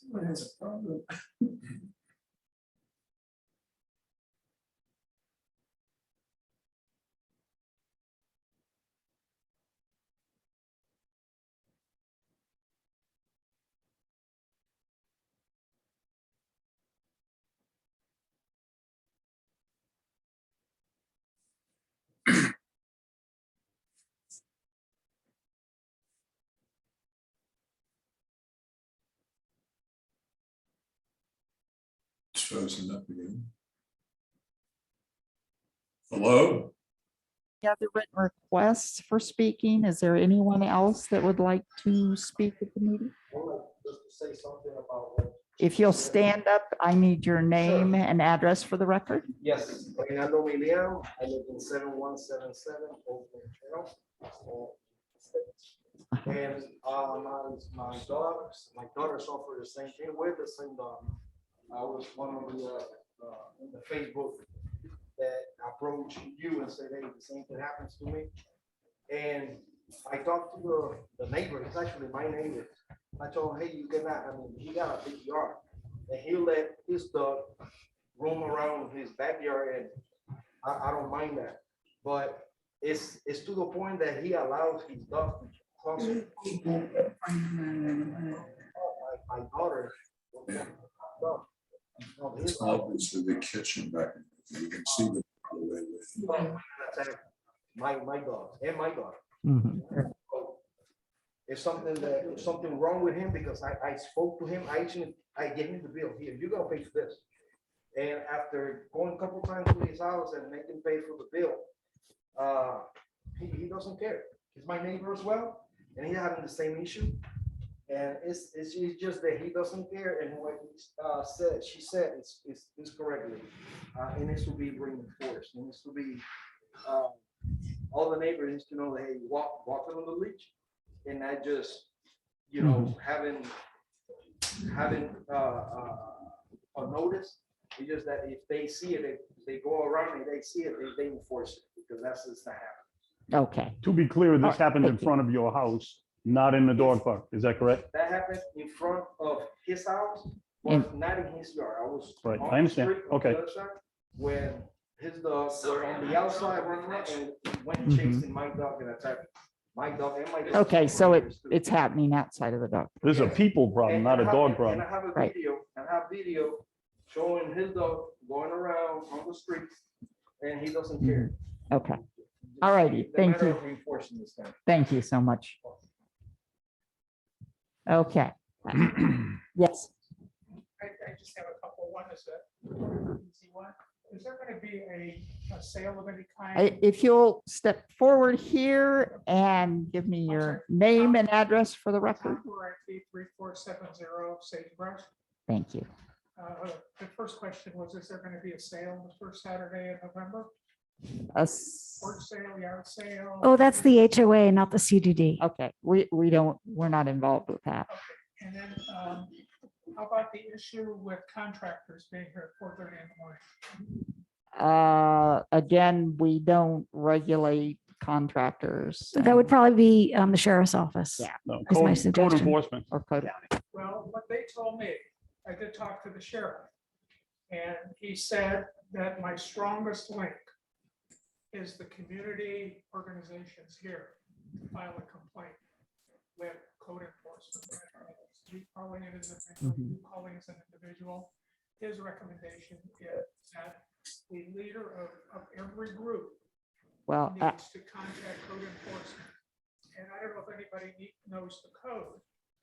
Somebody has a problem. It's frozen up again. Hello? Any other written requests for speaking? Is there anyone else that would like to speak at the meeting? Just to say something about what. If you'll stand up, I need your name and address for the record. Yes, Reinaldo Milian, I live in 7177 Oakland Trail. And my daughter suffered the same thing with the same dog. I was one of the in the Facebook that approached you and said, hey, the same thing happens to me. And I talked to the neighbor, it's actually my neighbor. I told him, hey, you cannot, I mean, he got a big yard. And he let his dog roam around his backyard, and I don't mind that. But it's to the point that he allows his dog to cross. My daughter. It's obviously the kitchen back. You can see the. My dog and my daughter. Mhm. It's something wrong with him, because I spoke to him. I gave him the bill. Here, you're gonna pay for this. And after going a couple times to his house and making pay for the bill, he doesn't care. He's my neighbor as well, and he's having the same issue. And it's just that he doesn't care. And what she said is correctly. It needs to be reinforced. It needs to be all the neighbors needs to know that, hey, walking on the leash, and not just, you know, having a notice. It's just that if they see it, if they go around and they see it, they enforce it, because that's just not happening. Okay, To be clear, this Alright, happened in thank you. front of your house, not in the dog park. Is that correct? That happened in front of his house, but not in his yard. I was Right, on I the understand. street on the Okay. other side, when his dogs were on the outside running around, and went chasing my dog and attacked my dog and my dog. okay, so it's happening outside of the dog. This is a people problem, not a dog And problem. I have a Right. video, showing his dog going around on the streets, and he doesn't care. Okay, all righty, The thank matter you. of reinforcing this thing. Thank you so much. Okay. Yes, I just have a couple. One is easy one. Is there going to be a sale of any kind? if you'll step forward here and give me your name and address for the record. 3470 Sagebrush. Thank you. The first question was, is there going to be a sale the first Saturday in November? Porch sale, yard sale? Oh, that's the HOA, not the CDD. Okay, we're not involved with that. Okay. And then how about the issue with contractors being here at 4:30 in the morning? Again, we don't regulate contractors. That would probably be the sheriff's office. Yeah. No, That's my code suggestion. enforcement. Or code. Well, what they told me, I did talk to the sheriff, and he said that my strongest link is the community organizations here to file a complaint with code enforcement. You calling it as you calling as an individual. His recommendation is that the leader of every group Well, needs to contact code enforcement. And I don't know if anybody knows the code,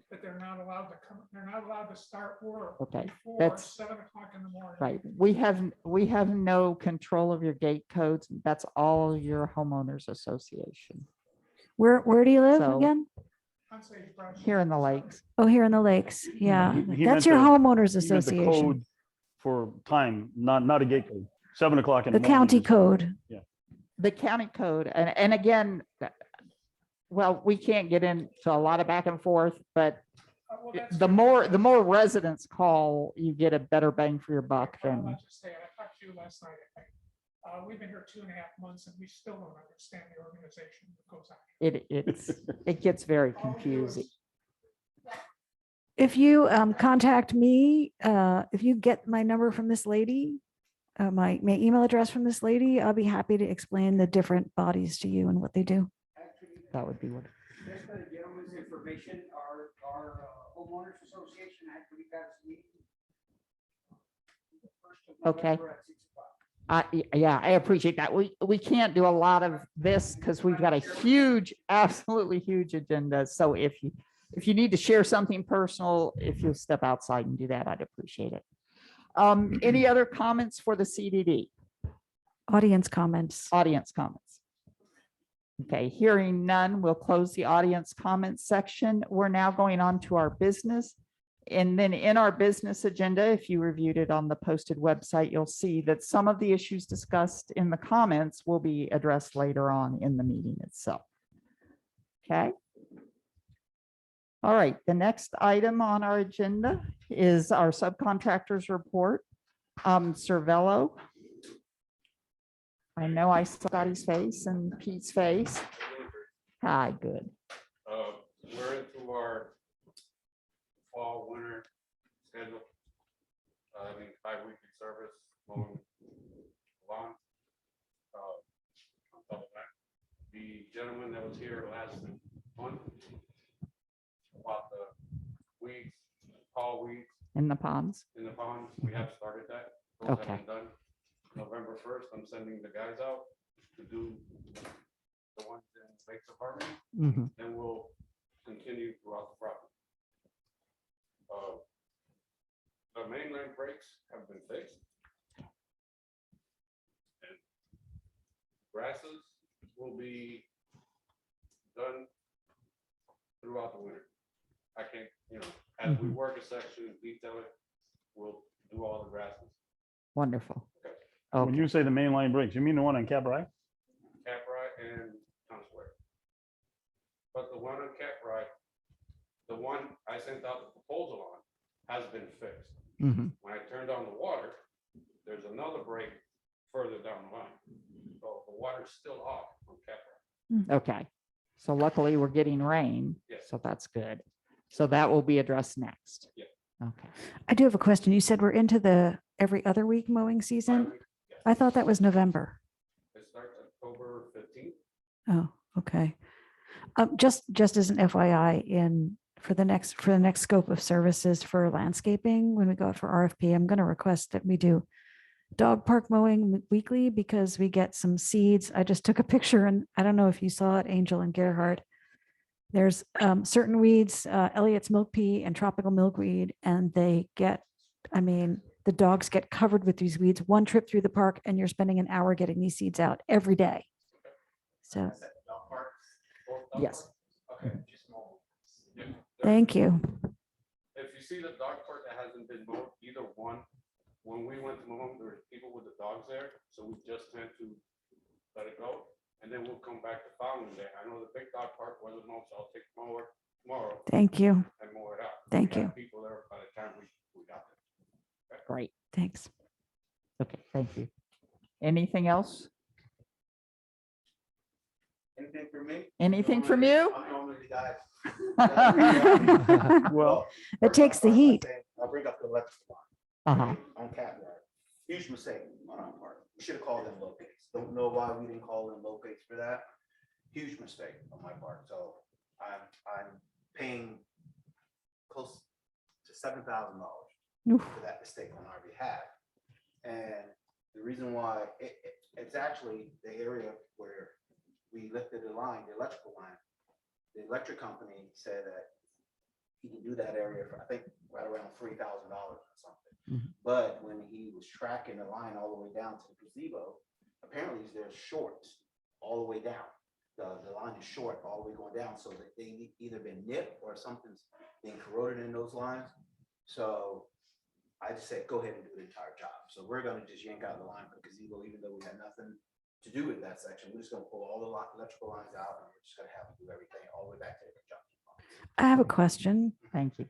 but they're not allowed to come, they're not allowed to start work Okay, before that's 7 o'clock in the morning. right. We have no control of your gate codes. That's all your homeowners association Where do you live So- again? On Sagebrush. here in the lakes. Oh, here in the lakes. Yeah, He that's meant your the- homeowners He meant the association. code for time, not a gate code. 7 o'clock in the The morning. county is- code. The county code, and again, well, we can't get into a lot of back and forth, but Well, that's the good. more residents call, you get a better bang for your buck Well, than, I'll just say, I talked to you last night, I think. We've been here 2.5 months and we still don't understand the organization that goes on. it gets very All we do is- confusing. If you contact me, if you get my number from this lady, my email address from this lady, I'll be happy to explain the different bodies to you and what they do. That would be what. Just for the gentleman's information, our homeowners association actually got a meeting. Okay. Yeah, I appreciate that. We can't do a lot of this because we've got a huge, absolutely huge agenda. So if you need to share something personal, if you'll step outside and do that, I'd appreciate it. Any other comments for the CDD? Audience comments. Audience comments. Okay, hearing none, we'll close the audience comments section. We're now going on to our business. And then in our business agenda, if you reviewed it on the posted website, you'll see that some of the issues discussed in the comments will be addressed later on in the meeting itself. Okay. All right, the next item on our agenda is our subcontractors report. Cervello. I know I saw Scotty's face and Pete's face. Hi, good. We're into our fall, winter schedule. I mean, 5-weekly service, mowing lawn. On top of that, the gentleman that was here last month about the weeds, fall weeds In the ponds. in the ponds, we have started that. Those have Okay. been done. November 1st, I'm sending the guys out to do the ones in Lakes of Harmony. Mhm. Then we'll continue throughout the property. The mainline breaks have been fixed. And grasses will be done throughout the winter. I can't, as we work a section, detail it, we'll do all the grasses. Wonderful. When Okay, you say the main line breaks, you mean the one on Cabaret? Capri and Town Square. But the one on Capri, the one I sent out the proposal on, has been fixed. Mhm. When I turned on the water, there's another break further down the line. So the water's still off from Capri. Okay. So luckily we're getting rain, Yes. so that's good. So that will be addressed next. Yeah. Okay. I do have a question. You said we're into the every other week mowing season. 5 weeks, yes. I thought that was November. It starts October 15th. Oh, okay. Just as an FYI, for the next scope of services for landscaping, when we go out for RFP, I'm going to request that we do dog park mowing weekly because we get some seeds. I just took a picture and I don't know if you saw it, Angel and Gerhard. There's certain weeds, Elliot's milkpea and tropical milkweed, and they get, the dogs get covered with these weeds. One trip through the park and you're spending an hour getting these seeds out every day. So, Both dog Yes. parks? Okay, just mowed. Yeah. thank you. If you see the dog park that hasn't been mowed, either one, when we went to mow them, there were people with the dogs there, so we just tend to let it go. And then we'll come back the following day. I know the big dog park wasn't mowed, so I'll take the mower tomorrow Thank you. and mow it out. Thank We had you. People there by the time we got there. Great. Thanks. Okay, thank you. Anything else? Anything for me? Anything from you? I'm normally the guy. Well, It takes the first heat. I'll bring up the electrical Uh-huh. line on Catwalk. Huge mistake on our part. We should have called them locates. Don't know why we didn't call them locates for that. Huge mistake on my part. So I'm paying close to $7,000 for that mistake on our behalf. And the reason why it's actually the area where we lifted the line, the electrical line. The electric company said that he can do that area for, I think, right around $3,000 or something. Mhm. But when he was tracking the line all the way down to the gazebo, apparently there's shorts all the way down. The line is short all the way going down, so that they either been nipped or something's being corroded in those lines. So I just said, go ahead and do the entire job. So we're gonna just yank out the line for the gazebo, even though we had nothing to do with that section. We're just gonna pull all the electrical lines out and we're just gonna have to do everything all the way back to the conjunction box. I have a question. Thank you.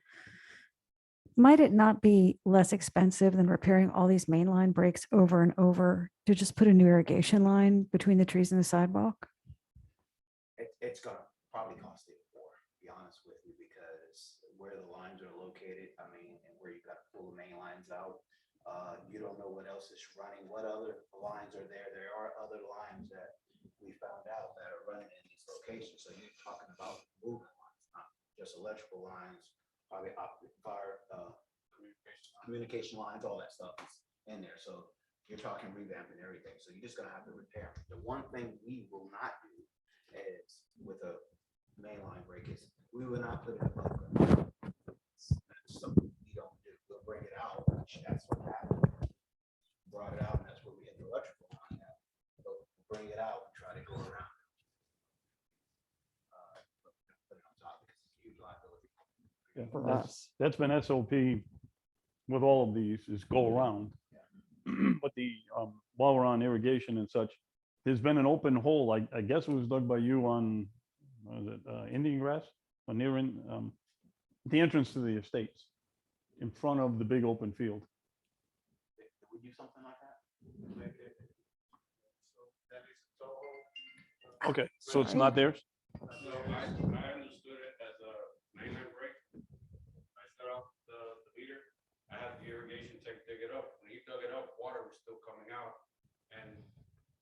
Might it not be less expensive than repairing all these mainline breaks over and over to just put a new irrigation line between the trees and the sidewalk? It's gonna probably cost even more, to be honest with you, because where the lines are located truncated, I mean, and where you gotta pull the main lines out. You don't know what else is running, what other lines are there. There are other lines that we found out that are running in these locations. So you're talking about moving lines, not just electrical lines, probably optic fire, communication lines, all that stuff is in there. So you're talking revamping everything. So you're just gonna have to repair. The one thing we will not do is with a mainline break is we will not put it above ground. That's something we don't do. We'll bring it out, which that's what happened. Brought it out, and that's where we hit the electrical line at. So we'll bring it out and try to go around. Put it on top because it's a huge liability. Yeah, For that's- us. That's been SOP with all of these is go around. But while we're on irrigation and such, there's been an open hole, I guess it was dug by you on, was it Indian grass? Or near the entrance to the estates, in front of the big open field. Did we do something like that? Okay, so it's not theirs? So I understood it as a mainline break. I start off the meter, I had the irrigation tech dig it up. When he dug it up, water was still coming out, and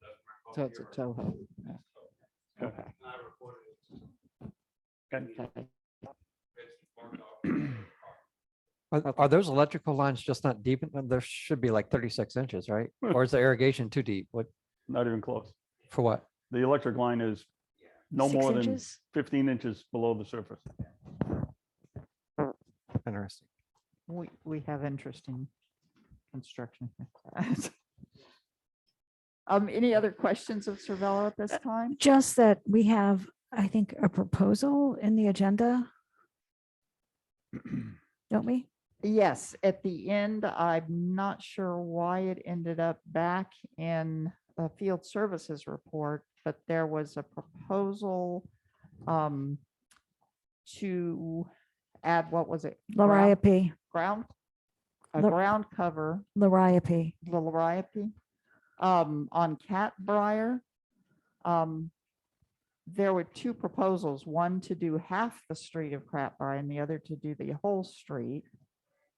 that's my fault. So it's a here. Toho. Yeah. Okay. Okay. And I reported it. Okay. It's marked off. Are those electrical lines just not deep? There should be like 36 inches, right? Or is the irrigation too deep? What, Not even close. for what? The electric line is no 6 more than inches? 15 inches below the surface. Interesting. We have interesting construction. Any other questions of Cervello at this time? Just that we have, I think, a proposal in the agenda. Don't we? Yes, at the end, I'm not sure why it ended up back in a field services report, but there was a proposal to add, what was it? Liriape, Ground, a Lo- ground cover, Liriape. the Liriape, on Cat Briar. There were two proposals, one to do half the street of Cat Briar and the other to do the whole street.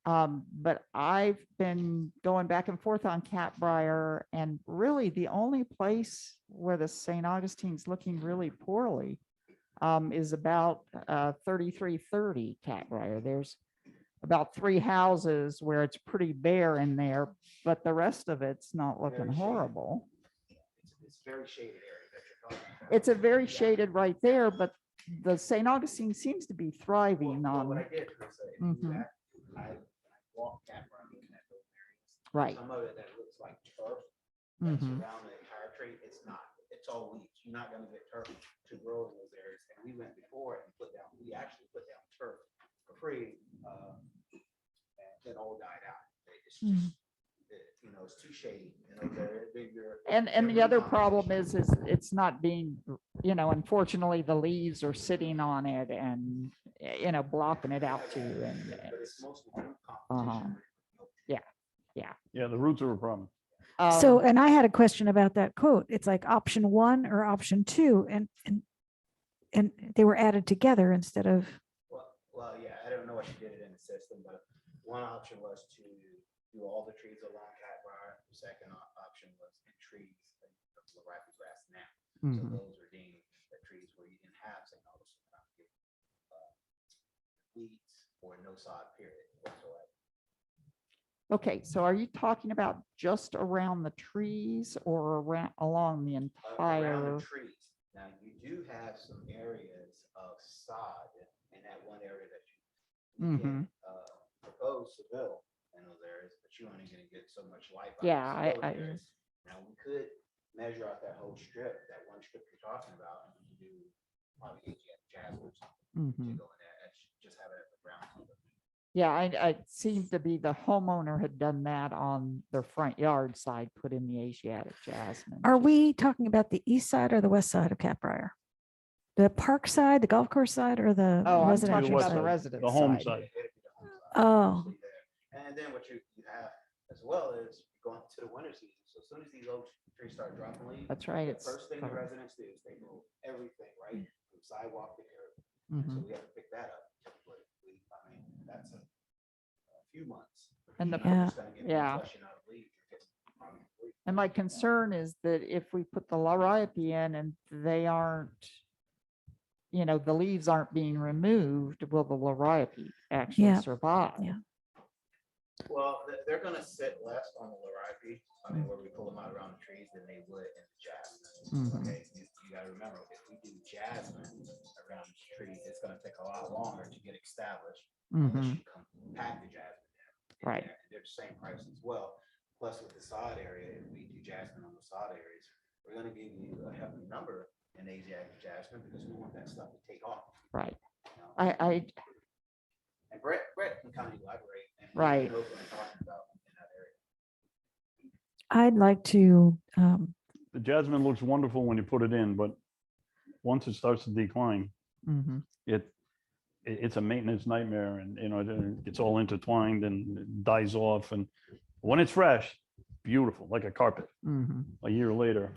But I've been going back and forth on Cat Briar, and really the only place where the St. Augustine's looking really poorly is about 3330 Cat Briar. There's about 3 houses where it's pretty bare in there, but the rest of it's not looking Very shady. horrible. It's very shaded area that you're talking about. It's a very shaded right there, but the St. Augustine seems to be thriving Well, what I on, did was say, Mhm. I walked that right looking at those areas. right. Some of it that looks like turf that's Mhm. around the entire tree, it's not. It's all weeds. You're not gonna get turf to grow in those areas. And we went before and we actually put down turf for free, and it all died out. It's just, it's too shady, And the other problem is it's not being, unfortunately, the leaves are sitting on it and, blocking it out too. And But it's mostly Uh-huh. competition. Yeah, the roots are a problem. So, um, and I had a question about that quote. It's like option 1 or option 2, and they were added together instead of, Well, yeah, I don't know what she did it in the system, but one option was to do all the trees along Cat Briar. The second option was in trees, the rapid grass now. So mhm. those are deemed the trees where you didn't have St. Augustine, weeds or no sod period whatsoever. Okay, so are you talking about just around the trees or along the Around entire? the trees. Now, you do have some areas of sod in that one area that you Mhm. can propose to build in those areas, but you're only gonna get so much life. out of Yeah, those I- areas. Now, we could measure out that whole strip, that one strip you're talking about, and do probably Asiatic jasmine or something to Mhm. go in there, and just have it at the ground. cover. Yeah, I seemed to be the homeowner had done that on their front yard side, put in the Asiatic jasmine. are we talking about the east side or the west side of Cat Briar? The park side, the golf course side, or the Oh, I'm residential talking about the side? resident The home side. side. It'd be the home side, Oh. mostly there. And then what you have as well is going to the winter season. So as soon as these oak trees start dropping leaves, That's right. the It's first thing the covered. residents do is they move everything, right, from sidewalk to curb. So Mhm. we have to pick that up. But I mean, that's a few months. And the, Yeah. It's gonna get more yeah. flushing out of leaves. And my concern is that if we put the liriope in and they aren't, the leaves aren't being removed, will the liriope actually Yeah. survive? Yeah. Well, they're gonna sit less on the liriope, I mean, where we pull them out around the trees than they would in the jasmine. Mhm. Okay, you gotta remember, if we do jasmine around the trees, it's gonna take a lot longer to get established. Unless Mhm. you compact the jasmine down. Right. And they're the same price as well. Plus with the sod area, if we do jasmine on the sod areas, we're gonna give you a hefty number in Asiatic jasmine because we want that stuff to take off. Right. you know? I, And Brett can kind of elaborate. And he Right. knows what I'm talking about in that area. I'd like to, The jasmine looks wonderful when you put it in, but once it starts to decline, mhm. it's a maintenance nightmare, and it gets all intertwined and it dies off. And when it's fresh, beautiful, like a carpet. Mhm. A year later,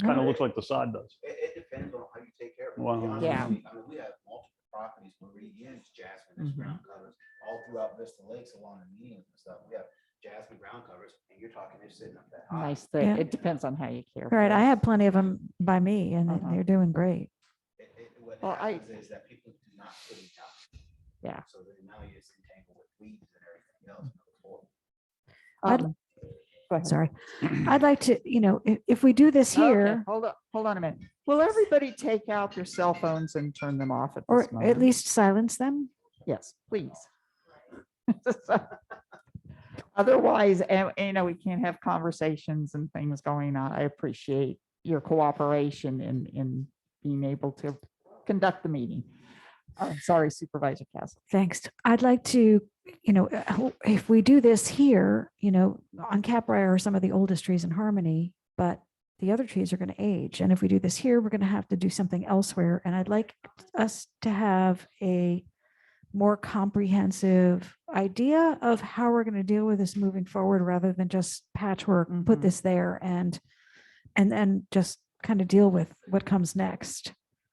kind of looks like the sod does. It depends on how you take care of it. Wow. To be honest Yeah. with you, I mean, we have multiple properties where we use jasmine as Mhm. ground covers all throughout Vista Lakes along the medians and stuff. We have jasmine ground covers, and you're talking, they're sitting up that high. Nice thing. Yeah. It depends on how you care. right, for I it. have plenty of them by me and Uh-huh. they're doing great. What Well, happens is that people do not put it down. Yeah. So then now you're just entangled with weeds and everything else. I'd- Um, go ahead. Sorry. I'd like to, if we do this Okay, here, hold on a minute. Will everybody take out their cell phones and turn them off at or this at moment? least silence them. Yes, please. Otherwise, we can't have conversations and things going on. I appreciate your cooperation in being able to conduct the meeting. Sorry, Supervisor Castle. Thanks. I'd like to, if we do this here, on Caprior are some of the oldest trees in Harmony, but the other trees are going to age. And if we do this here, we're going to have to do something elsewhere. And I'd like us to have a more comprehensive idea of how we're going to deal with this moving forward, rather than just patchwork, put Mhm. this there and then just kind of deal with what comes next.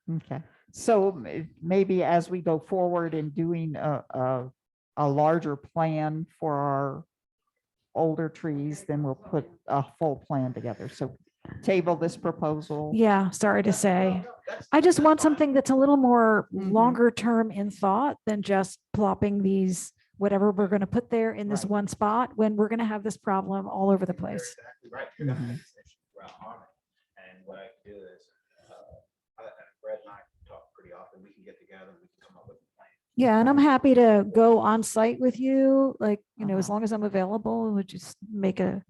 Okay, so maybe as we go forward in doing a larger plan for our older trees, then we'll put a full plan together. So table this proposal. Yeah, sorry to say. I just want something that's a little more Mhm. longer term in thought than just plopping these, whatever we're going to put there in this Right. one spot, when we're going to have this problem all over the You're place. exactly right. You're gonna Mhm. have this issue throughout Harmony. And what I can do is, Brett and I talk pretty often. We can get together and we can come up with a plan. Yeah, and I'm happy to go on site with you, like, as Uh-huh. long as I'm available, we'll just make a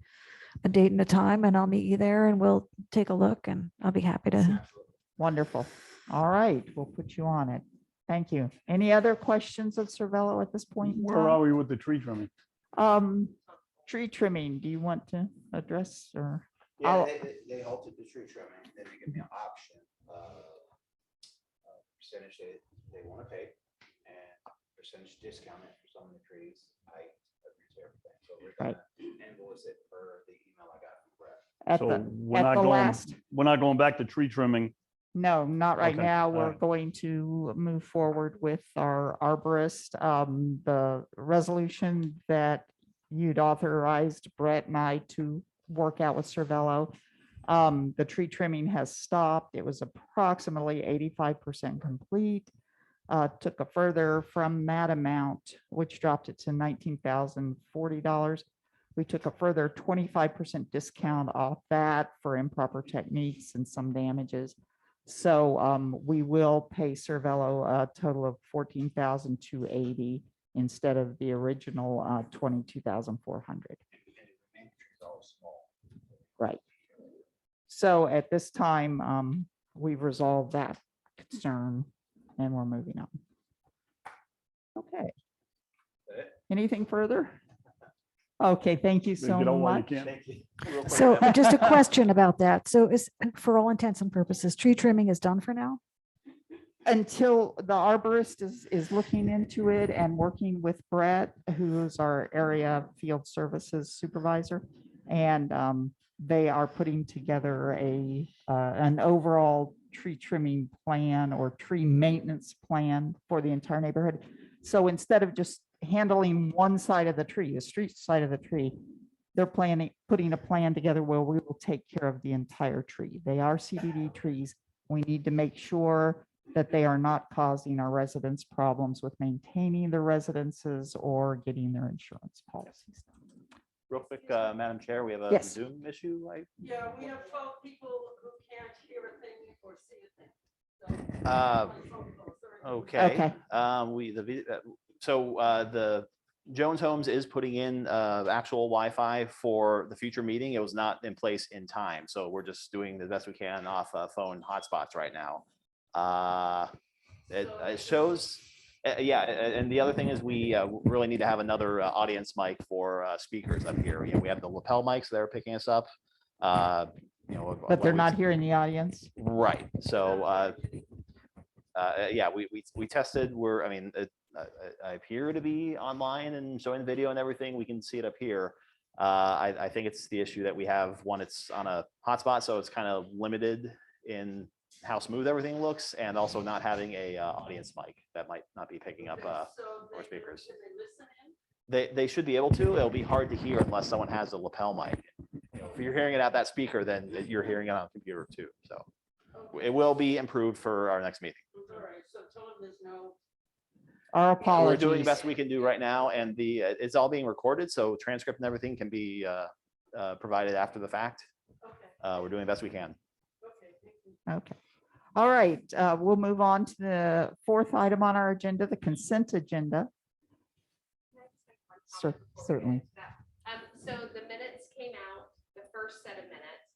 date and a time and I'll meet you there and we'll take a look and I'll be happy to. Absolutely. Wonderful. All right, we'll put you on it. Thank you. Any other questions of Cervello at this point in Where are time? we with the tree trimming? Tree trimming, do you want to address or? Yeah, I'll- they halted the tree trimming, then they give me an option, percentage they want to pay, and percentage discounted for some of the trees, height, everything. So we're Right. gonna invoice it per the email I got from Brett. At So the, we're at not the going, last, we're not going back to tree trimming. no, not right Okay, now. all We're right. going to move forward with our arborist. The resolution that you'd authorized Brett and I to work out with Cervello. The tree trimming has stopped. It was approximately 85% complete. Took a further from that amount, which dropped it to $19,040. We took a further 25% discount off that for improper techniques and some damages. So we will pay Cervello a total of $14,280 instead of the original 22,400. And the remaining trees are all small. Right. So at this time, we've resolved that concern and we're moving on. Okay. That it? Anything further? Okay, thank you so Get out while you much. can. Thank you. Real quick, So Evan. just a question about that. So is, for all intents and purposes, tree trimming is done for now? Until the arborist is looking into it and working with Brett, who's our area field services supervisor. And they are putting together an overall tree trimming plan or tree maintenance plan for the entire neighborhood. So instead of just handling one side of the tree, the street side of the tree. They're putting a plan together where we will take care of the entire tree. They are CBD trees. We need to make sure that they are not causing our residents problems with maintaining their residences or getting their insurance policies. Real quick, Madam Chair, we have a Yes. Zoom issue. Yeah, we have 12 people who can't hear a thing or see a thing. Okay. The Jones Homes is putting in actual Wi-Fi for the future meeting. It was not in place in time, so we're just doing the best we can off phone hotspots right now. It shows, yeah, and the other thing is we really need to have another audience mic for speakers up here. We have the lapel mics that are picking us up. But they're not here in the audience. Right. So yeah, we tested. I appear to be online and showing the video and everything. We can see it up here. I think it's the issue that we have. One, it's on a hotspot, so it's kind of limited in how smooth everything looks, and also not having a audience mic that might not be picking up more speakers. They should be able to. It'll be hard to hear unless someone has a lapel mic. If you're hearing it out that speaker, then you're hearing it on a computer too. So it will be improved for our next meeting. All right, so tell them there's no. Our apologies. We're doing the best we can do right now, and it's all being recorded, so transcript and everything can be provided after the fact. Okay. We're doing the best we can. Okay, thank you. Okay. All right. We'll move on to the fourth item on our agenda, the consent agenda. Certainly. So the minutes came out, the first set of minutes.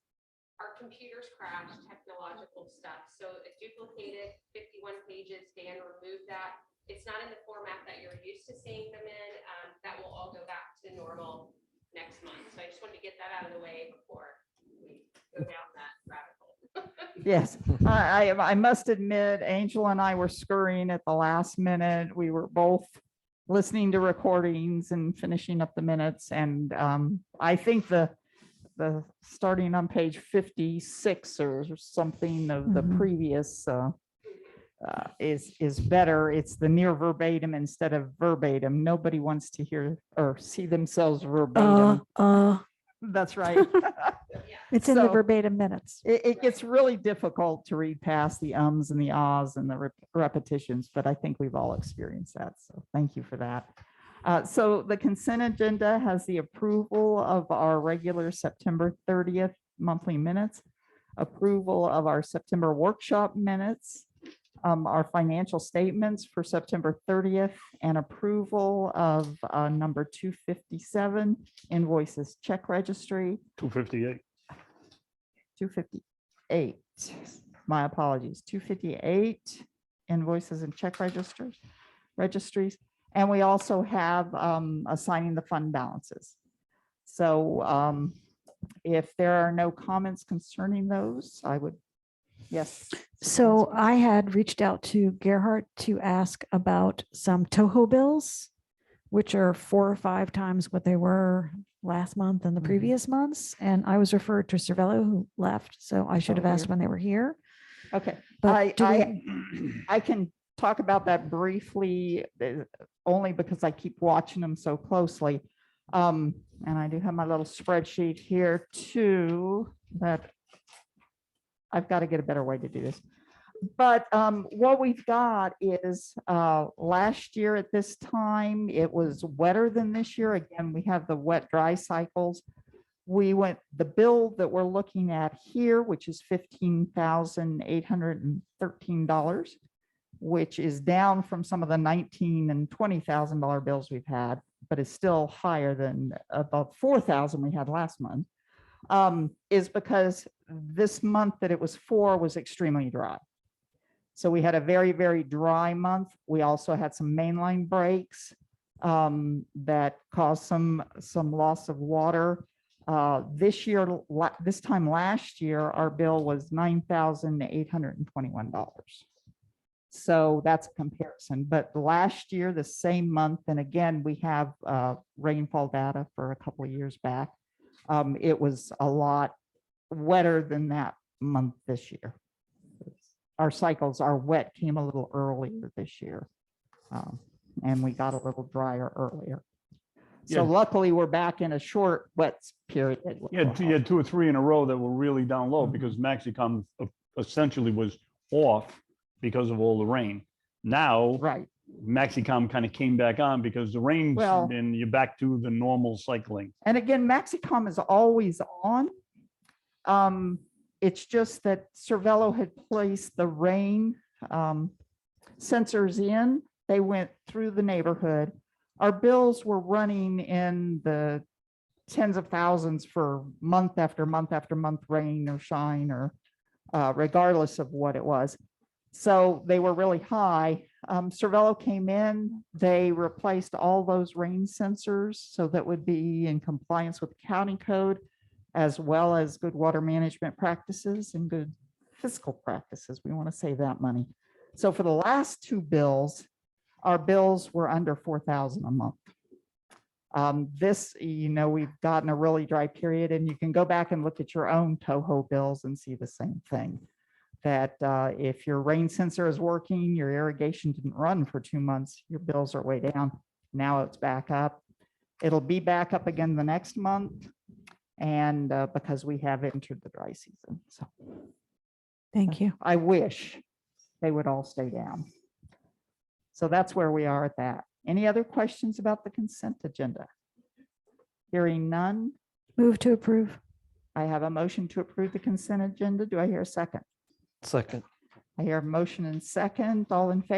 Our computers crashed, technological stuff. So it duplicated 51 pages. Dan removed that. It's not in the format that you're used to seeing them in. That will all go back to normal next month. So I just wanted to get that out of the way before we go down that rabbit hole. Yes, I must admit, Angel and I were scurrying at the last minute. We were both listening to recordings and finishing up the minutes. And I think the starting on page 56 or something of the previous is better. It's the near verbatim instead of verbatim. Nobody wants to hear or see themselves verbatim. That's right. It's in the So, verbatim minutes. It gets really difficult to read past the ums and the ahs and the repetitions, but I think we've all experienced that. So thank you for that. So the consent agenda has the approval of our regular September 30th monthly minutes, approval of our September workshop minutes, our financial statements for September 30th, and approval of number 257 invoices check registry. 258. 258. My apologies. 258 invoices and check registries. And we also have assigning the fund balances. So if there are no comments concerning those, I would, yes. So I had reached out to Gerhard to ask about some Toho bills, which are 4 or 5 times what they were last month and the previous months. And I was referred to Cervello, who left. So I should have asked when they were here. Okay. But I can talk about that briefly, only because I keep watching them so closely. And I do have my little spreadsheet here too, that I've got to get a better way to do this. But what we've got is last year at this time, it was wetter than this year. Again, we have the wet dry cycles. The bill that we're looking at here, which is $15,813, which is down from some of the $19,000 and $20,000 bills we've had, but is still higher than about $4,000 we had last month, is because this month that it was for was extremely dry. So we had a very, very dry month. We also had some mainline breaks that caused some loss of water. This time last year, our bill was $9,821. So that's a comparison. But last year, the same month, and again, we have rainfall data for a couple of years back. It was a lot wetter than that month this year. Our cycles, our wet came a little earlier this year. and we got a little drier earlier. Yeah. So luckily, we're back in a short wet period. You had 2 or 3 in a row that were really down low because Maxicom essentially was off because of all the rain. Now, Right. Maxicom kind of came back on because the rain, Well- and you're back to the normal cycling. And again, Maxicom is always on. It's just that Cervelo had placed the rain sensors in. They went through the neighborhood. Our bills were running in the tens of thousands for month after month after month, rain or shine, or regardless of what it was. So they were really high. Cervelo came in, they replaced all those rain sensors so that would be in compliance with county code, as well as good water management practices and good fiscal practices. We want to save that money. So for the last 2 bills, our bills were under 4,000 a month. This, we've gotten a really dry period, and you can go back and look at your own Toho bills and see the same thing. That if your rain sensor is working, your irrigation didn't run for 2 months, your bills are way down. Now it's back up. It'll be back up again the next month. And because we have entered the dry season. So Thank you. I wish they would all stay down. So that's where we are at that. Any other questions about the consent agenda? Hearing none, Move to approve. I have a motion to approve the consent agenda. Do I hear a second? Second. I hear a motion and second. All in favor?